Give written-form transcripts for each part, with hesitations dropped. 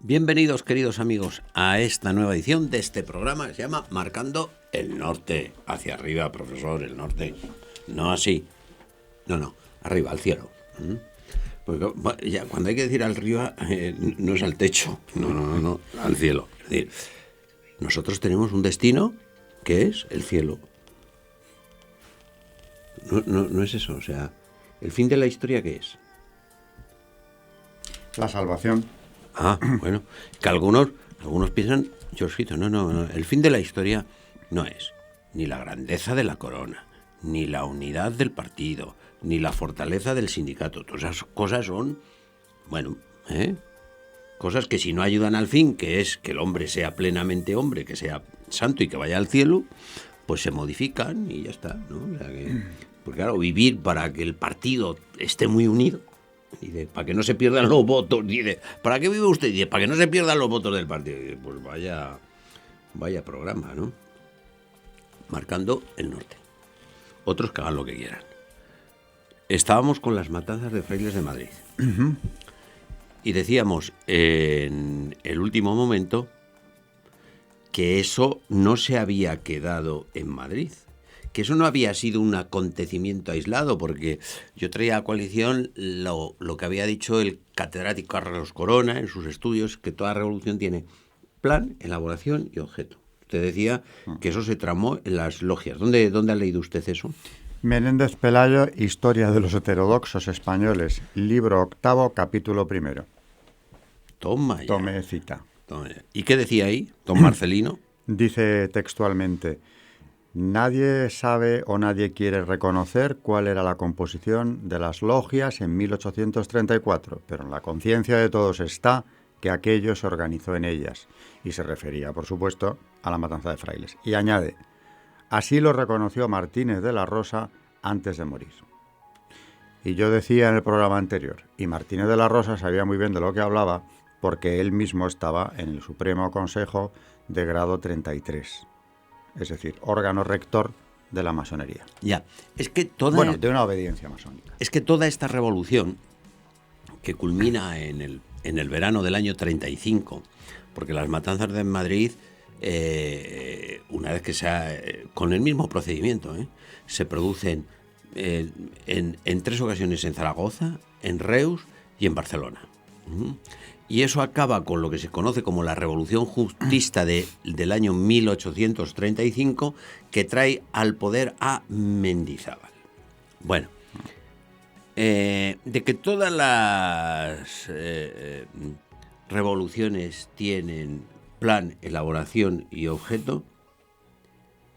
Bienvenidos, queridos amigos, a esta nueva edición de este programa que se llama Marcando el Norte. Hacia arriba, profesor, el norte. No así. No, arriba, al cielo. Porque ya, cuando hay que decir arriba, no es al techo, no, al cielo. Es decir, nosotros tenemos un destino que es el cielo. No es eso, o sea, ¿el fin de la historia qué es? La salvación. Bueno, que algunos piensan, Georgito, no, el fin de la historia no es ni la grandeza de la corona, ni la unidad del partido, ni la fortaleza del sindicato. Todas esas cosas son, bueno, cosas que si no ayudan al fin, que es que el hombre sea plenamente hombre, que sea santo y que vaya al cielo, pues se modifican y ya está, ¿no? O sea que, porque claro, vivir para que el partido esté muy unido, dice, para que no se pierdan los votos, dice, ¿para qué vive usted? Dice, para que no se pierdan los votos del partido. Dice, pues vaya programa, ¿no? Marcando el norte. Otros que hagan lo que quieran. Estábamos con las matanzas de frailes de Madrid. Uh-huh. Y decíamos en el último momento que eso no se había quedado en Madrid, que eso no había sido un acontecimiento aislado, porque yo traía a coalición lo que había dicho el catedrático Carlos Corona en sus estudios, que toda revolución tiene plan, elaboración y objeto. Usted decía que eso se tramó en las logias. ¿Dónde ha leído usted eso? Menéndez Pelayo, Historia de los heterodoxos españoles, libro 8, capítulo 1. Toma ya. Tome cita. ¿Y qué decía ahí, don Marcelino? Dice textualmente: nadie sabe o nadie quiere reconocer cuál era la composición de las logias en 1834, pero en la conciencia de todos está que aquello se organizó en ellas. Y se refería, por supuesto, a la matanza de frailes. Y añade: así lo reconoció Martínez de la Rosa antes de morir. Y yo decía en el programa anterior, y Martínez de la Rosa sabía muy bien de lo que hablaba, porque él mismo estaba en el Supremo Consejo de grado 33. Es decir, órgano rector de la masonería. Ya, es que de una obediencia masónica. Es que toda esta revolución, que culmina en el verano del año 35, porque las matanzas de Madrid, una vez que con el mismo procedimiento, se producen en 3 ocasiones en Zaragoza, en Reus y en Barcelona. Y eso acaba con lo que se conoce como la Revolución Justista del año 1835, que trae al poder a Mendizábal. Bueno, de que todas las revoluciones tienen plan, elaboración y objeto,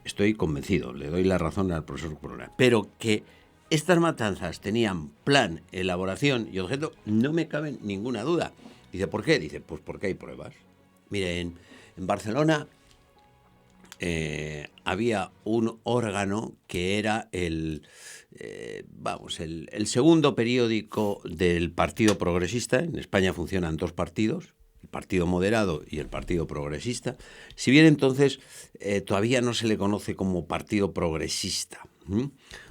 estoy convencido, le doy la razón al profesor Corona. Pero que estas matanzas tenían plan, elaboración y objeto, no me cabe ninguna duda. Dice, ¿por qué? Dice, pues porque hay pruebas. Miren, en Barcelona había un órgano que era el segundo periódico del Partido Progresista. En España funcionan 2 partidos, el Partido Moderado y el Partido Progresista. Si bien entonces todavía no se le conoce como Partido Progresista.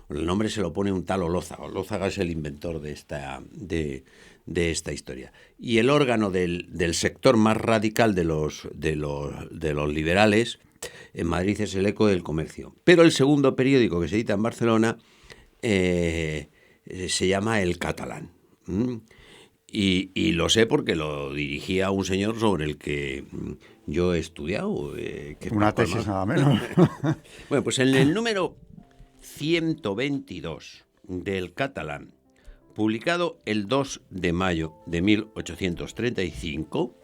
El nombre se lo pone un tal Olózaga. Olózaga es el inventor de esta historia. Y el órgano del sector más radical de los liberales en Madrid es el Eco del Comercio. Pero el segundo periódico que se edita en Barcelona se llama El Catalán. Y lo sé porque lo dirigía un señor sobre el que yo he estudiado. Una tesis nada menos. Bueno, pues en el número 122 del Catalán, publicado el 2 de mayo de 1835,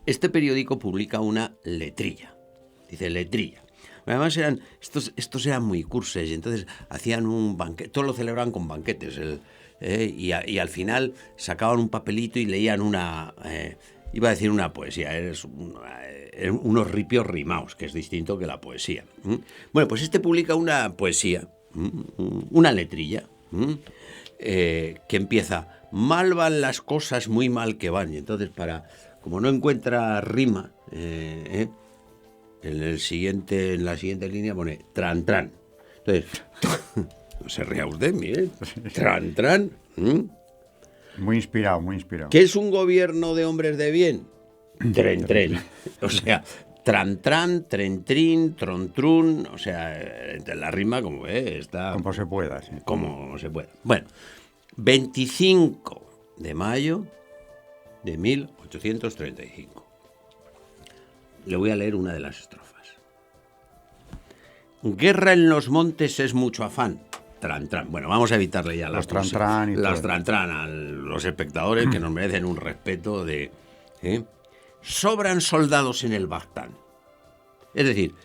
este periódico publica una letrilla. Dice letrilla. Además estos eran muy curses, y entonces hacían un banquete, todo lo celebraban con banquetes, y al final sacaban un papelito y leían iba a decir una poesía, unos ripios rimaos, que es distinto que la poesía. Bueno, pues este publica una poesía, una letrilla, que empieza: mal van las cosas, muy mal que van. Y entonces, como no encuentra rima, en la siguiente línea pone tran. Entonces, no se ría usted, mire, tran. Muy inspirado, muy inspirado. ¿Qué es un gobierno de hombres de bien? Tren. O sea, tran, tren, tron, o sea, la rima como está... Como se pueda, sí. Como se pueda. Bueno, 25 de mayo de 1835. Le voy a leer una de las estrofas. Guerra en los montes es mucho afán. Tran. Bueno, vamos a evitarle ya los tran y las todo. tran a los espectadores que nos merecen un respeto de... Sobran soldados en el Bagdán. Es decir,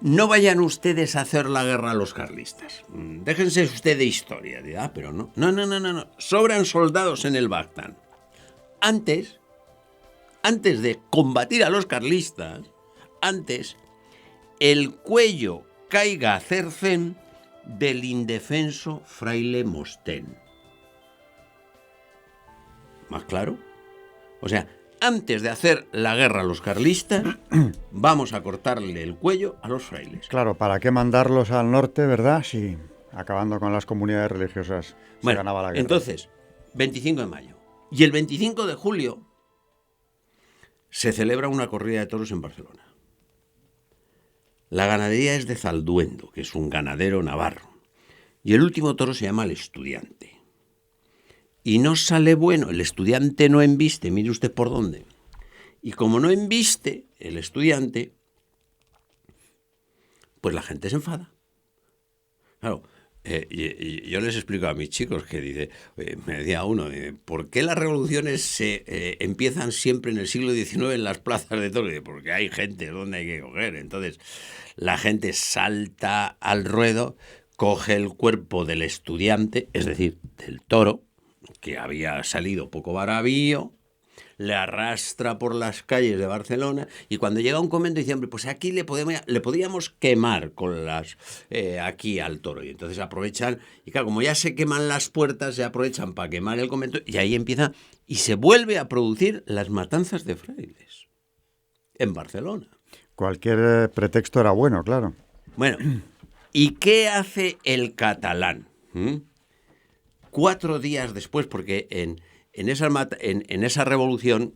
no vayan ustedes a hacer la guerra a los carlistas. Déjense usted de historia. Pero no. No. Sobran soldados en el Bagdán. Antes de combatir a los carlistas, el cuello caiga a cercén del indefenso fraile Mostén. ¿Más claro? O sea, antes de hacer la guerra a los carlistas, vamos a cortarle el cuello a los frailes. Claro, ¿para qué mandarlos al norte, verdad? Si acabando con las comunidades religiosas se ganaba la guerra. Entonces, 25 de mayo. Y el 25 de julio se celebra una corrida de toros en Barcelona. La ganadería es de Zalduendo, que es un ganadero navarro. Y el último toro se llama El Estudiante. Y no sale bueno, el estudiante no embiste, mire usted por dónde. Y como no embiste el estudiante, pues la gente se enfada. Claro, yo les explico a mis chicos que dice, me decía uno, ¿por qué las revoluciones se empiezan siempre en el siglo XIX en las plazas de toros? Porque hay gente donde hay que coger. Entonces, la gente salta al ruedo, coge el cuerpo del estudiante, es decir, del toro, que había salido poco baravío, le arrastra por las calles de Barcelona y cuando llega a un convento dice, hombre, pues aquí le podríamos quemar con las aquí al toro. Y entonces aprovechan, y claro, como ya se queman las puertas, se aprovechan para quemar el convento y ahí empieza, y se vuelve a producir las matanzas de frailes en Barcelona. Cualquier pretexto era bueno, claro. Bueno, ¿y qué hace el catalán? 4 días después, porque en esa revolución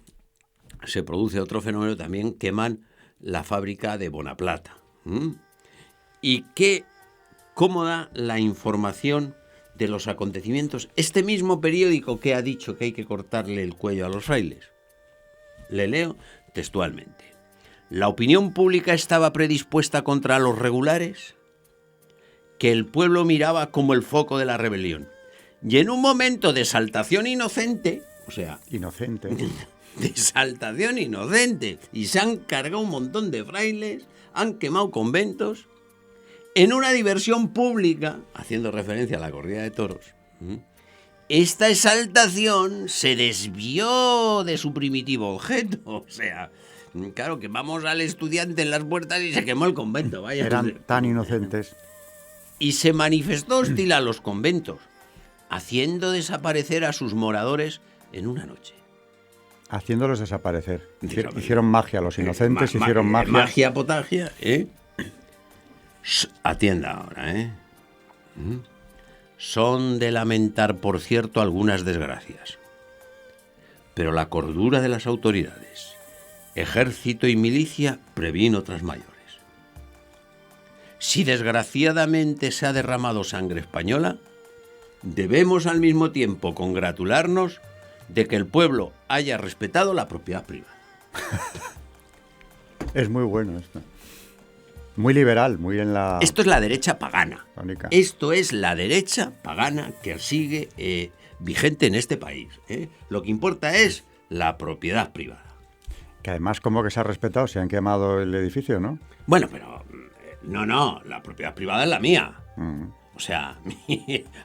se produce otro fenómeno también, queman la fábrica de Bonaplata. ¿Y cómo da la información de los acontecimientos este mismo periódico que ha dicho que hay que cortarle el cuello a los frailes? Le leo textualmente. La opinión pública estaba predispuesta contra los regulares, que el pueblo miraba como el foco de la rebelión. Y en un momento de exaltación inocente, o sea... Inocente. De exaltación inocente, y se han cargado un montón de frailes, han quemado conventos, en una diversión pública, haciendo referencia a la corrida de toros, esta exaltación se desvió de su primitivo objeto, o sea... Claro, que vamos al estudiante en las puertas y se quemó el convento, vaya. Eran tan inocentes. Y se manifestó hostil a los conventos, haciendo desaparecer a sus moradores en una noche. Haciéndolos desaparecer. Hicieron magia, los inocentes hicieron magia. Magia potagia, Atienda ahora, Son de lamentar, por cierto, algunas desgracias. Pero la cordura de las autoridades, ejército y milicia previno otras mayores. Si desgraciadamente se ha derramado sangre española, debemos al mismo tiempo congratularnos de que el pueblo haya respetado la propiedad privada. Es muy bueno esto. Muy liberal, muy en la... Esto es la derecha pagana. Tónica. Esto es la derecha pagana que sigue vigente en este país. Lo que importa es la propiedad privada. Que además, como que se ha respetado, se han quemado el edificio, ¿no? Bueno, pero... No, la propiedad privada es la mía. O sea,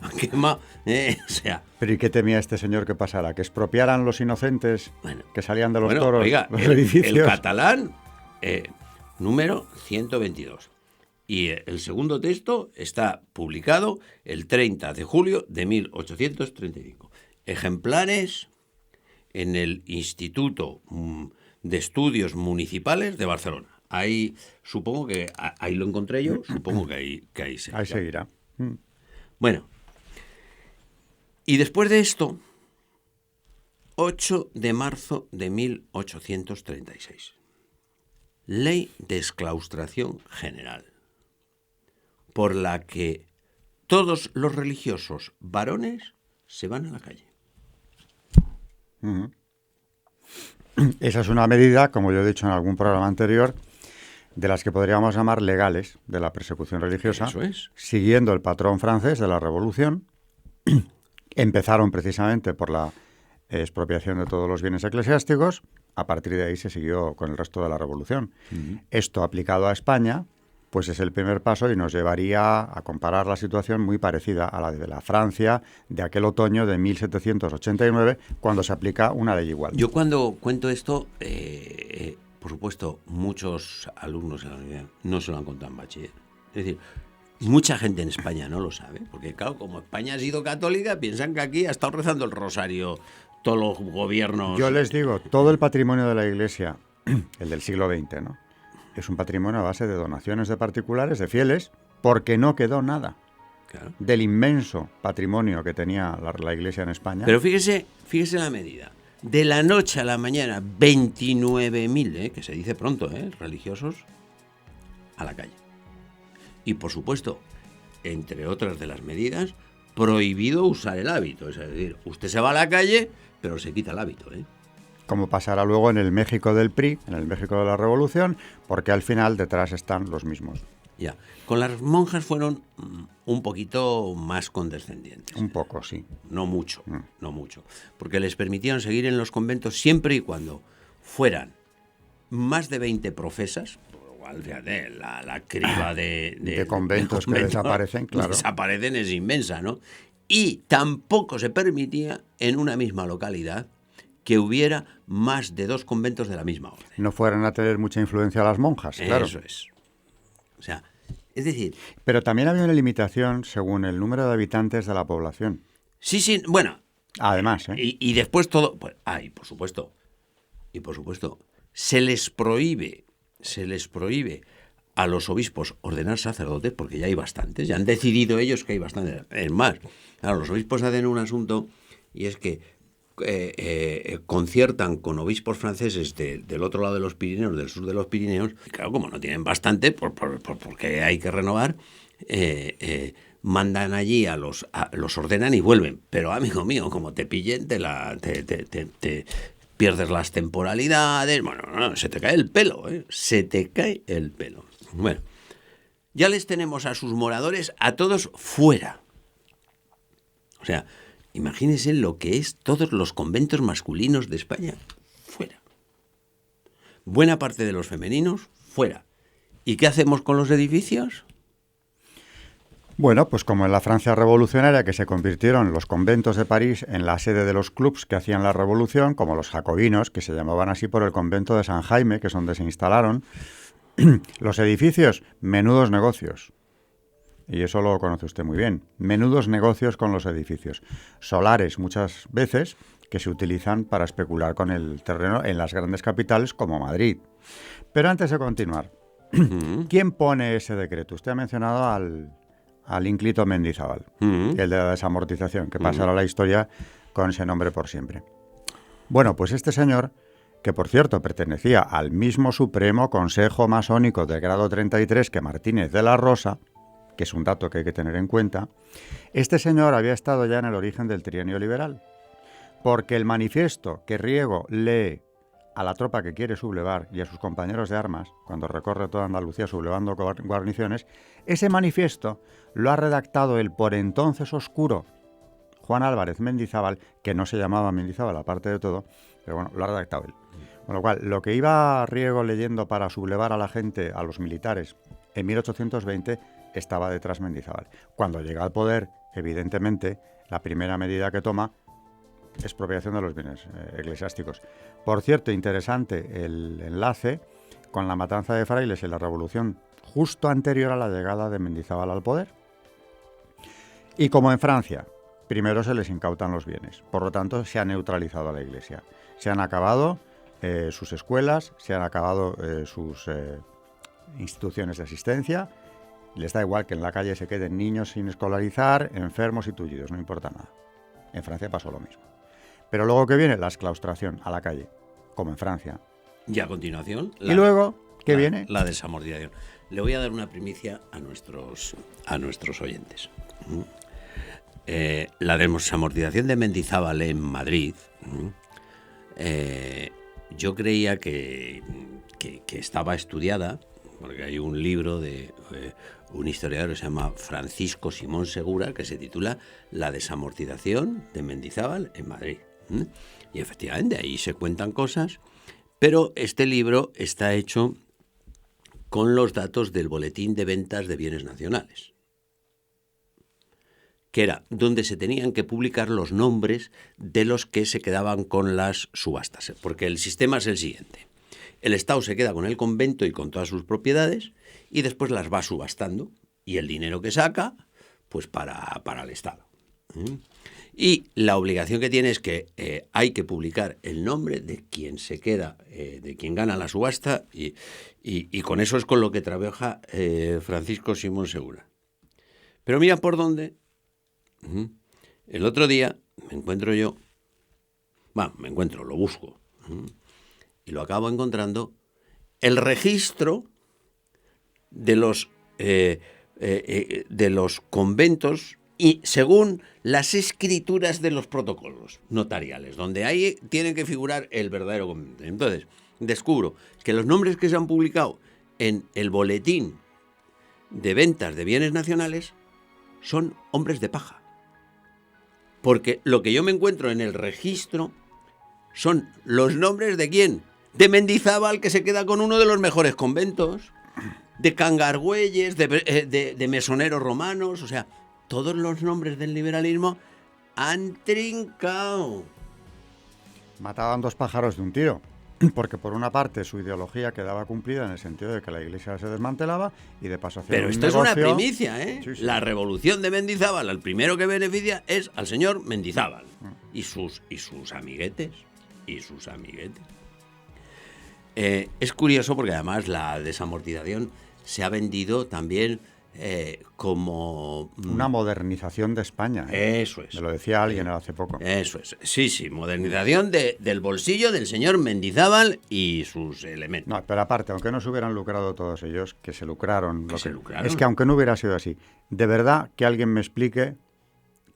han quemado... o sea... Pero ¿y qué temía este señor que pasara? ¿Que expropiaran los inocentes que salían de los toros oiga, los edificios? El catalán, número 122. Y el segundo texto está publicado el 30 de julio de 1835. Ejemplares en el Instituto de Estudios Municipales de Barcelona. Ahí, supongo que ahí lo encontré yo, supongo que ahí seguirá. Ahí seguirá. Bueno, y después de esto, 8 de marzo de 1836. Ley de exclaustración general, por la que todos los religiosos varones se van a la calle. Esa es una medida, como yo he dicho en algún programa anterior, de las que podríamos llamar legales de la persecución religiosa. Eso es. Siguiendo el patrón francés de la Revolución. Empezaron precisamente por la expropiación de todos los bienes eclesiásticos. A partir de ahí se siguió con el resto de la Revolución. Esto aplicado a España, pues es el primer paso y nos llevaría a comparar la situación muy parecida a la de la Francia de aquel otoño de 1789, cuando se aplica una ley igual. Yo cuando cuento esto, por supuesto, muchos alumnos en la universidad no se lo han contado en bachiller. Es decir, mucha gente en España no lo sabe, porque claro, como España ha sido católica, piensan que aquí ha estado rezando el rosario todos los gobiernos. Yo les digo, todo el patrimonio de la Iglesia, el del siglo XX, ¿no?, es un patrimonio a base de donaciones de particulares, de fieles, porque no quedó nada. Claro. Del inmenso patrimonio que tenía la Iglesia en España. Pero fíjese la medida. De la noche a la mañana, 29.000, que se dice pronto, religiosos, a la calle. Y por supuesto, entre otras de las medidas, prohibido usar el hábito. Es decir, usted se va a la calle, pero se quita el hábito, Como pasará luego en el México del PRI, en el México de la Revolución, porque al final detrás están los mismos. Ya. Con las monjas fueron un poquito más condescendientes. Un poco, sí. No mucho, no mucho. Porque les permitieron seguir en los conventos siempre y cuando fueran más de 20 profesas. Igual, fíjate, la criba de conventos que desaparecen, claro. Desaparecen es inmensa, ¿no? Y tampoco se permitía en una misma localidad que hubiera más de 2 conventos de la misma orden. No fueran a tener mucha influencia las monjas, claro. Eso es. O sea, es decir... Pero también había una limitación según el número de habitantes de la población. Sí, bueno. Además, Y después todo... Pues, y por supuesto, se les prohíbe a los obispos ordenar sacerdotes, porque ya hay bastantes, ya han decidido ellos que hay bastantes. Es más, claro, los obispos hacen un asunto, y es que conciertan con obispos franceses del otro lado de los Pirineos, del sur de los Pirineos, y claro, como no tienen bastante, porque hay que renovar, mandan allí los ordenan y vuelven. Pero, amigo mío, como te pillen, te pierdes las temporalidades, bueno, se te cae el pelo, se te cae el pelo. Bueno, ya les tenemos a sus moradores a todos fuera. O sea, imagínense lo que es todos los conventos masculinos de España fuera. Buena parte de los femeninos fuera. ¿Y qué hacemos con los edificios? Bueno, pues como en la Francia revolucionaria, que se convirtieron los conventos de París en la sede de los clubs que hacían la revolución, como los jacobinos, que se llamaban así por el convento de San Jaime, que es donde se instalaron. Los edificios, menudos negocios. Y eso lo conoce usted muy bien. Menudos negocios con los edificios. Solares, muchas veces, que se utilizan para especular con el terreno en las grandes capitales como Madrid. Pero antes de continuar, ¿quién pone ese decreto? Usted ha mencionado al ínclito Mendizábal, el de la desamortización, que pasará a la historia con ese nombre por siempre. Bueno, pues este señor, que por cierto pertenecía al mismo Supremo Consejo Masónico de grado 33 que Martínez de la Rosa, que es un dato que hay que tener en cuenta, este señor había estado ya en el origen del trienio liberal, porque el manifiesto que Riego lee a la tropa que quiere sublevar y a sus compañeros de armas, cuando recorre toda Andalucía sublevando guarniciones, ese manifiesto lo ha redactado el por entonces oscuro Juan Álvarez Mendizábal, que no se llamaba Mendizábal, aparte de todo, pero bueno, lo ha redactado él. Con lo cual, lo que iba Riego leyendo para sublevar a la gente, a los militares, en 1820, estaba detrás Mendizábal. Cuando llega al poder, evidentemente, la primera medida que toma es expropiación de los bienes eclesiásticos. Por cierto, interesante el enlace con la matanza de frailes y la revolución justo anterior a la llegada de Mendizábal al poder. Y como en Francia, primero se les incautan los bienes. Por lo tanto, se ha neutralizado a la Iglesia. Se han acabado sus escuelas, se han acabado sus instituciones de asistencia. Les da igual que en la calle se queden niños sin escolarizar, enfermos y tullidos, no importa nada. En Francia pasó lo mismo. Pero luego, ¿qué viene? La exclaustración a la calle, como en Francia. Y a continuación... Y luego, ¿qué viene? La desamortización. Le voy a dar una primicia a nuestros oyentes. La desamortización de Mendizábal en Madrid, yo creía que estaba estudiada, porque hay un libro de un historiador que se llama Francisco Simón Segura, que se titula La desamortización de Mendizábal en Madrid. Y efectivamente ahí se cuentan cosas, pero este libro está hecho con los datos del Boletín de Ventas de Bienes Nacionales, que era donde se tenían que publicar los nombres de los que se quedaban con las subastas, porque el sistema es el siguiente. El Estado se queda con el convento y con todas sus propiedades y después las va subastando, y el dinero que saca, pues para el Estado. Y la obligación que tiene es que hay que publicar el nombre de quien se queda, de quien gana la subasta, y con eso es con lo que trabaja Francisco Simón Segura. Pero mira por dónde. El otro día lo busco, y lo acabo encontrando, el registro de los conventos y según las escrituras de los protocolos notariales, donde ahí tiene que figurar el verdadero convento. Entonces, descubro que los nombres que se han publicado en el Boletín de Ventas de Bienes Nacionales son hombres de paja. Porque lo que yo me encuentro en el registro son los nombres de ¿quién? De Mendizábal, que se queda con uno de los mejores conventos, de Cangargüelles, de mesoneros romanos, o sea, todos los nombres del liberalismo han trincado. Mataban dos pájaros de un tiro, porque por una parte su ideología quedaba cumplida en el sentido de que la Iglesia se desmantelaba y de paso hacía Pero un esto negocio... es una primicia, ¿eh? Sí. La revolución de Mendizábal, al primero que beneficia es al señor Mendizábal y sus amiguetes. Es curioso porque además la desamortización se ha vendido también como... Una modernización de España. Eso es. Me lo decía alguien hace poco. Eso es. Sí, modernización del bolsillo del señor Mendizábal y sus elementos. No, pero aparte, aunque no se hubieran lucrado todos ellos, que se lucraron. lucraron. Es que aunque no hubiera sido así, de verdad que alguien me explique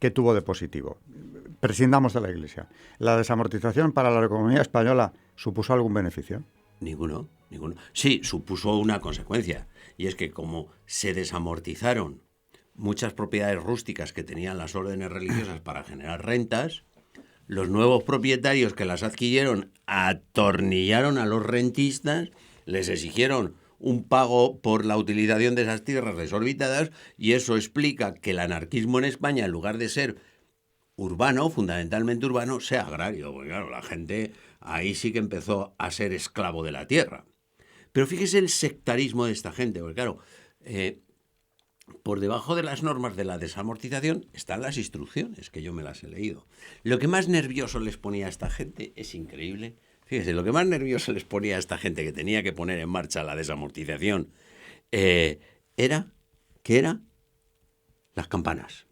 qué tuvo de positivo. Prescindamos de la Iglesia. ¿La desamortización para la economía española supuso algún beneficio? Ninguno. Sí, supuso una consecuencia, y es que como se desamortizaron muchas propiedades rústicas que tenían las órdenes religiosas para generar rentas, los nuevos propietarios que las adquirieron atornillaron a los rentistas, les exigieron un pago por la utilización de esas tierras desorbitadas, y eso explica que el anarquismo en España, en lugar de ser urbano, fundamentalmente urbano, sea agrario. Porque claro, la gente ahí sí que empezó a ser esclavo de la tierra. Pero fíjese el sectarismo de esta gente, porque claro, por debajo de las normas de la desamortización están las instrucciones, que yo me las he leído. Lo que más nervioso les ponía a esta gente es increíble. Fíjese, lo que más nervioso les ponía a esta gente que tenía que poner en marcha la desamortización era las campanas.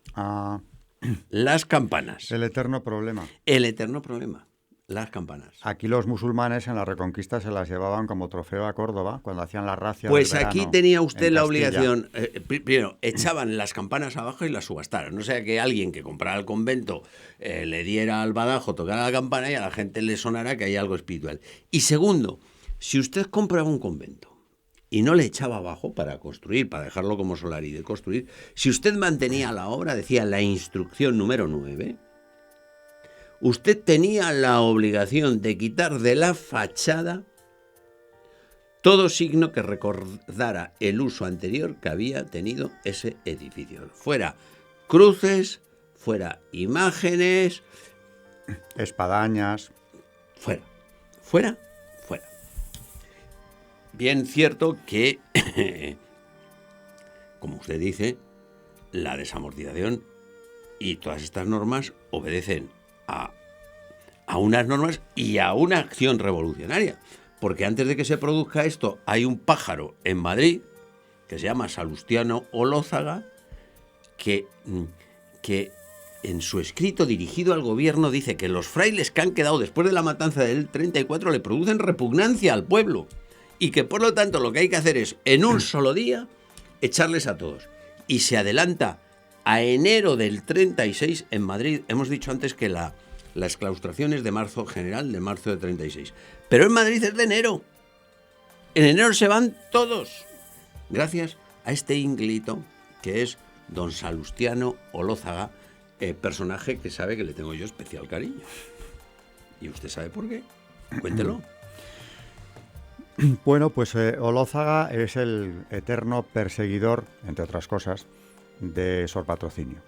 Las campanas. El eterno problema. Las campanas. Aquí los musulmanes en la Reconquista se las llevaban como trofeo a Córdoba cuando hacían la racia. Pues del verano aquí tenía usted en la Castilla. obligación. Primero, echaban las campanas abajo y las subastaran. No sea que alguien que comprara el convento le diera al badajo, tocara la campana y a la gente le sonara que hay algo espiritual. Y segundo, si usted compraba un convento y no le echaba abajo para construir, para dejarlo como solar y de construir, si usted mantenía la obra, decía la instrucción número 9, usted tenía la obligación de quitar de la fachada todo signo que recordara el uso anterior que había tenido ese edificio. Fuera cruces, fuera imágenes, espadañas. Fuera. Bien cierto que, como usted dice, la desamortización y todas estas normas obedecen a unas normas y a una acción revolucionaria. Porque antes de que se produzca esto, hay un pájaro en Madrid que se llama Salustiano Olózaga que en su escrito dirigido al gobierno dice que los frailes que han quedado después de la matanza del 34 le producen repugnancia al pueblo y que por lo tanto lo que hay que hacer es, en un solo día, echarles a todos. Y se adelanta a enero del 36 en Madrid. Hemos dicho antes que la exclaustración es de marzo, general de marzo de 36. Pero en Madrid es de enero. En enero se van todos. Gracias a este ínglito que es don Salustiano Olózaga, personaje que sabe que le tengo yo especial cariño. ¿Y usted sabe por qué? Cuéntelo. Bueno, pues Olózaga es el eterno perseguidor, entre otras cosas, de Sor Patrocinio.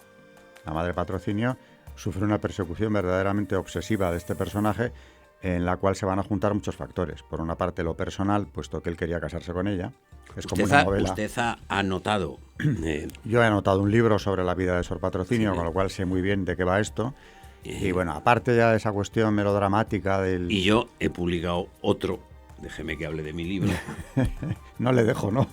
La madre Patrocinio sufre una persecución verdaderamente obsesiva de este personaje, en la cual se van a juntar muchos factores. Por una parte, lo personal, puesto que él quería casarse con ella. Es como una novela. Usted ha anotado. Yo he anotado un libro sobre la vida de Sor Patrocinio, Sí. con lo cual sé muy bien de qué va esto. Y bueno, aparte ya de esa cuestión melodramática del... Y yo he publicado otro, déjeme que hable de mi libro. No le dejo, ¿no?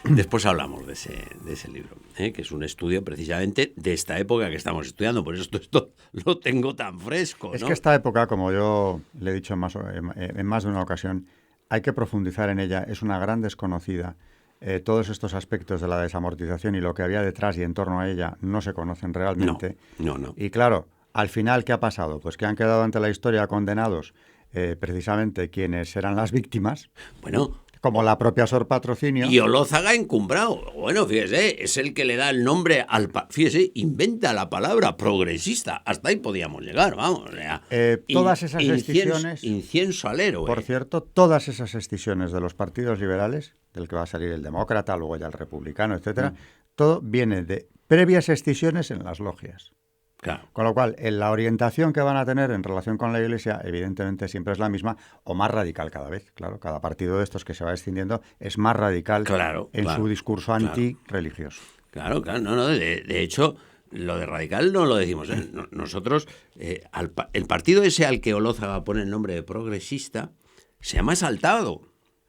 Después hablamos de ese libro, que es un estudio precisamente de esta época que estamos estudiando, por eso esto lo tengo tan fresco, ¿no? Es que esta época, como yo le he dicho en más de una ocasión, hay que profundizar en ella, es una gran desconocida. Todos estos aspectos de la desamortización y lo que había detrás y en torno a ella no se conocen realmente. No. Y claro, al final, ¿qué ha pasado? Pues que han quedado ante la historia condenados precisamente quienes eran las víctimas. Bueno, como la propia Sor Patrocinio. Y Olózaga encumbrado. Bueno, fíjese, es el que le da el nombre al... Fíjese, inventa la palabra progresista. Hasta ahí podíamos llegar, vamos. Todas esas escisiones... Incienso alero. Por cierto, todas esas escisiones de los partidos liberales, del que va a salir el demócrata, luego ya el republicano, etcétera, todo viene de previas escisiones en las logias. Claro. Con lo cual, la orientación que van a tener en relación con la Iglesia, evidentemente, siempre es la misma o más radical cada vez. Claro, cada partido de estos que se va extendiendo es más radical en su discurso antirreligioso. Claro. No, de hecho, lo de radical no lo decimos. Nosotros, el partido ese al que Olózaga pone el nombre de progresista, se llama Saltado.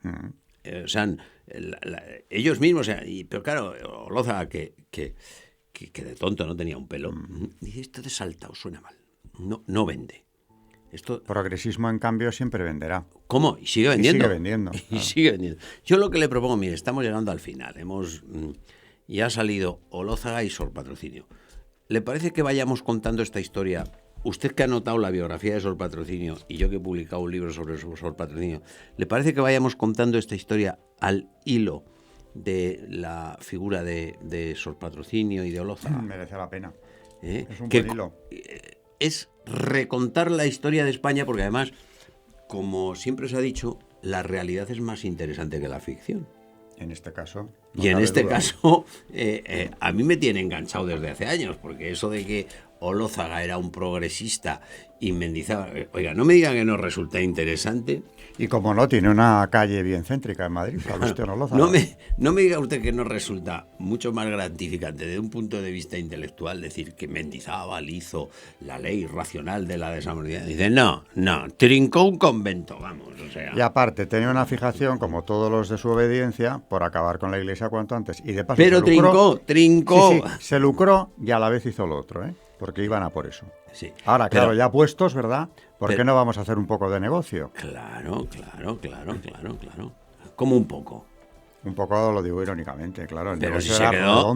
O sea, ellos mismos, pero claro, Olózaga que de tonto no tenía un pelo. Dice, esto de Saltado suena mal. No vende. Progresismo, en cambio, siempre venderá. ¿Cómo? Y sigue vendiendo. Y sigue vendiendo. Yo lo que le propongo, mire, estamos llegando al final. Ya ha salido Olózaga y Sor Patrocinio. ¿Le parece que vayamos contando esta historia? Usted que ha anotado la biografía de Sor Patrocinio y yo que he publicado un libro sobre Sor Patrocinio, ¿le parece que vayamos contando esta historia al hilo de la figura de Sor Patrocinio y de Olózaga? Merece la pena. Es un buen hilo. Es recontar la historia de España, porque además, como siempre se ha dicho, la realidad es más interesante que la ficción. En este caso. Y en este caso, a mí me tiene enganchado desde hace años, porque eso de que Olózaga era un progresista y Mendizábal... Oiga, no me digan que no resulta interesante. Y como no, tiene una calle bien céntrica en Madrid, Olózaga. No me diga usted que no resulta mucho más gratificante desde un punto de vista intelectual decir que Mendizábal hizo la ley racional de la desamortización. Dice, no, trincó un convento, vamos, o sea... Y aparte, tenía una fijación, como todos los de su obediencia, por acabar con la Iglesia cuanto antes. Y de paso pero se lucró, trincó. Sí, se lucró y a la vez hizo lo otro, porque iban a por eso. Sí, ahora, claro, ya puestos, ¿verdad? ¿Por qué no vamos a hacer un poco de negocio? Claro. Como un poco. Un poco lo digo irónicamente, claro. Pero si se quedó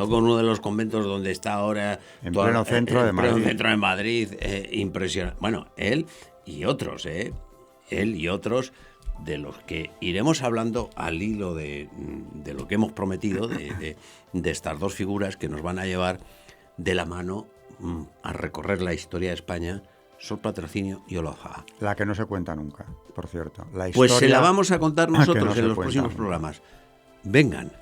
con uno de los conventos donde está ahora... En pleno centro de Madrid. En pleno centro de Madrid, impresionante. Bueno, él y otros, de los que iremos hablando al hilo de lo que hemos prometido, de estas dos figuras que nos van a llevar de la mano a recorrer la historia de España, Sor Patrocinio y Olózaga. La que no se cuenta nunca, por cierto. La historia, pues se la vamos a contar nosotros en los próximos nunca. programas. Vengan,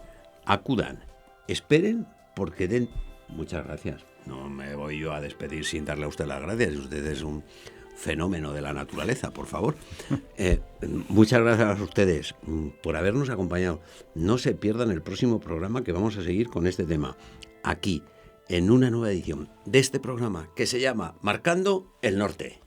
acudan, esperen, porque Muchas gracias. No me voy yo a despedir sin darle a usted las gracias. Usted es un fenómeno de la naturaleza, por favor. Muchas gracias a ustedes por habernos acompañado. No se pierdan el próximo programa, que vamos a seguir con este tema, aquí, en una nueva edición de este programa que se llama Marcando el Norte.